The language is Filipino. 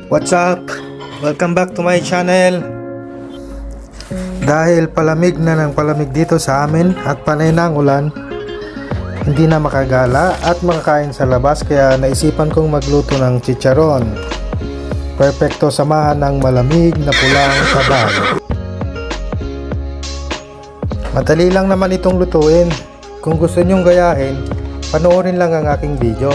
What's up? Welcome back to my channel. Dahil palamig na ng palamig dito sa amin at panay na ang ulan, hindi na makagala at makakain sa labas, kaya naisipan kong magluto ng chicharon. Perfecto samahan ng malamig na pulang sabaw. Madali lang naman itong lutuin. Kung gusto nyong gayahin, panoorin lang ang aking video.